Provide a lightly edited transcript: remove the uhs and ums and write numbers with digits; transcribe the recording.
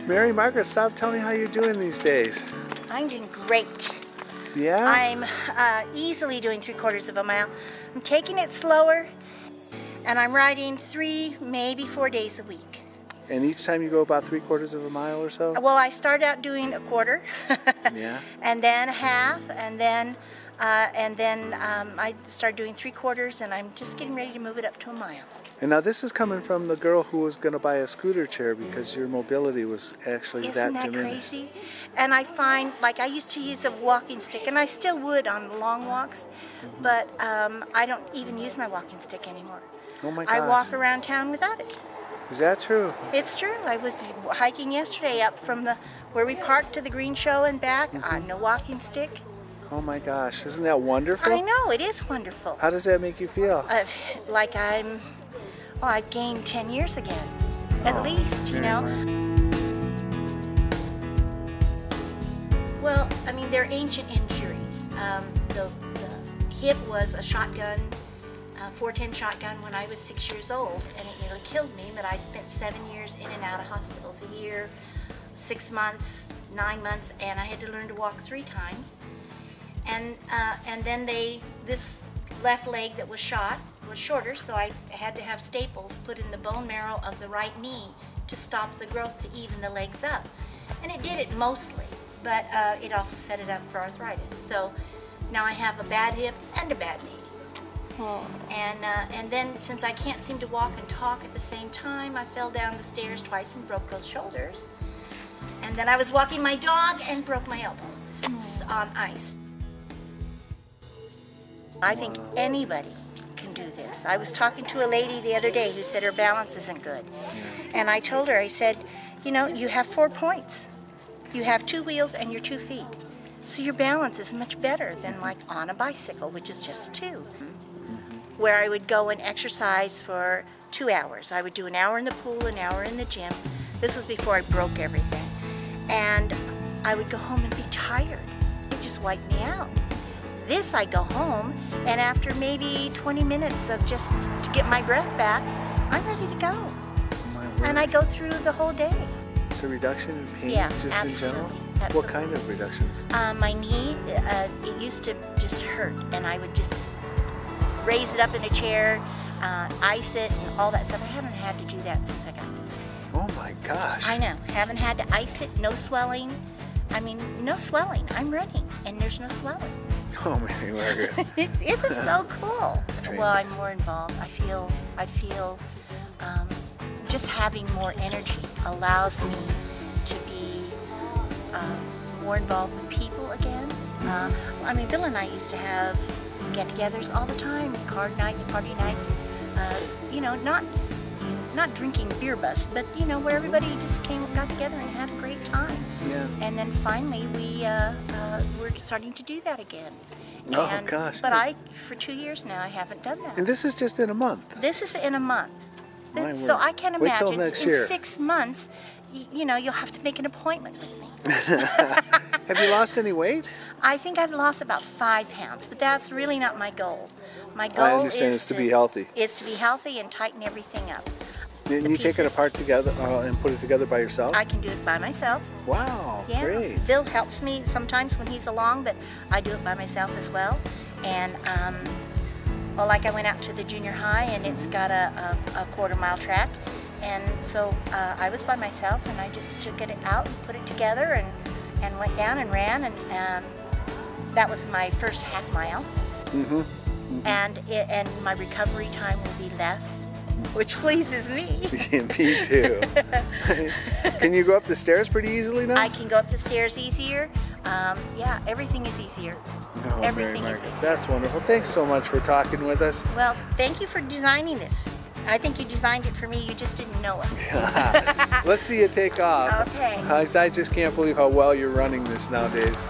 Mary Margaret, stop telling me how you're doing these days. I'm doing great. Yeah? I'm easily doing 3/4 of a mile. I'm taking it slower, and I'm riding 3, maybe 4 days a week. And each time you go about 3/4 of a mile or so? Well, I started out doing a quarter, Yeah. and then a half, and then I started doing 3/4, and I'm just getting ready to move it up to a mile. And now this is coming from the girl who was going to buy a scooter chair because your mobility was actually Isn't that diminished. crazy? And I find, like, I used to use a walking stick, and I still would on long walks, but I don't even use my walking stick anymore. Oh my gosh. I walk around town without it. Is that true? It's true. I was hiking yesterday up from where we parked to the green show and back on no walking stick. Oh my gosh, isn't that wonderful? I know, it is wonderful. How does that make you feel? Like I've gained 10 years again, at least, you know. Well, I mean, they're ancient injuries. The hip was a shotgun, 410 shotgun when I was 6 years old, and it nearly killed me, but I spent 7 years in and out of hospitals, a year, 6 months, 9 months, and I had to learn to walk 3 times. And then this left leg that was shot was shorter, so I had to have staples put in the bone marrow of the right knee to stop the growth, to even the legs up. And it did it mostly, but it also set it up for arthritis. So now I have a bad hip and a bad knee. Oh. And then since I can't seem to walk and talk at the same time, I fell down the stairs twice and broke both shoulders. And then I was walking my dog and broke my elbow on ice. I think anybody can do this. I was talking to a lady the other day who said her balance isn't good. And I told her, I said, you know, you have 4 points. You have 2 wheels and your 2 feet. So your balance is much better than like on a bicycle, which is just 2. Where I would go and exercise for 2 hours. I would do an hour in the pool, an hour in the gym. This was before I broke everything. And I would go home and be tired. It just wiped me out. This, I go home, and after maybe 20 minutes of just to get my breath back, I'm ready to go. And I go through the whole day. It's a reduction in pain, Yeah, just absolutely, in general? absolutely. What kind of reductions? My knee, it used to just hurt, and I would just raise it up in a chair, ice it, and all that stuff. I haven't had to do that since I got this. Oh my gosh. I know. Haven't had to ice it, no swelling. I mean, no swelling. I'm running, and there's no swelling. Oh, Mary Margaret. It is so cool. Well, I'm more involved. I feel just having more energy allows me to be more involved with people again. I mean, Bill and I used to have get-togethers all the time, card nights, party nights. You know, not drinking beer bus, but you know, where everybody just got together and had a great time. Yeah. And then finally we're starting to do that again. Oh gosh. But for 2 years now, I haven't done that. And this is just in a month? This is in a month. My So word. I can Wait till imagine next in year. 6 months, you know, you'll have to make an appointment with me. Have you lost any weight? I think I've lost about 5 pounds, but that's really not my goal. My goal I understand it's to be healthy. Is to be healthy and tighten everything up. And you take it apart together and put it together by yourself? I can do it by myself. Wow, Yeah. great. Bill helps me sometimes when he's along, but I do it by myself as well. And well, like I went out to the junior high, and it's got a 1/4 mile track, and so I was by myself, and I just took it out and put it together, and went down and ran, and that was my first half mile. And my recovery time will be less, which pleases me. Me too. Can you go up the stairs pretty easily now? I can go up the stairs easier. Yeah, everything is easier. Oh, Everything Mary is Margaret, easier. that's wonderful. Thanks so much for talking with us. Well, thank you for designing this. I think you designed it for me, you just didn't know it. Let's see you take off. Okay. I just can't believe how well you're running this nowadays.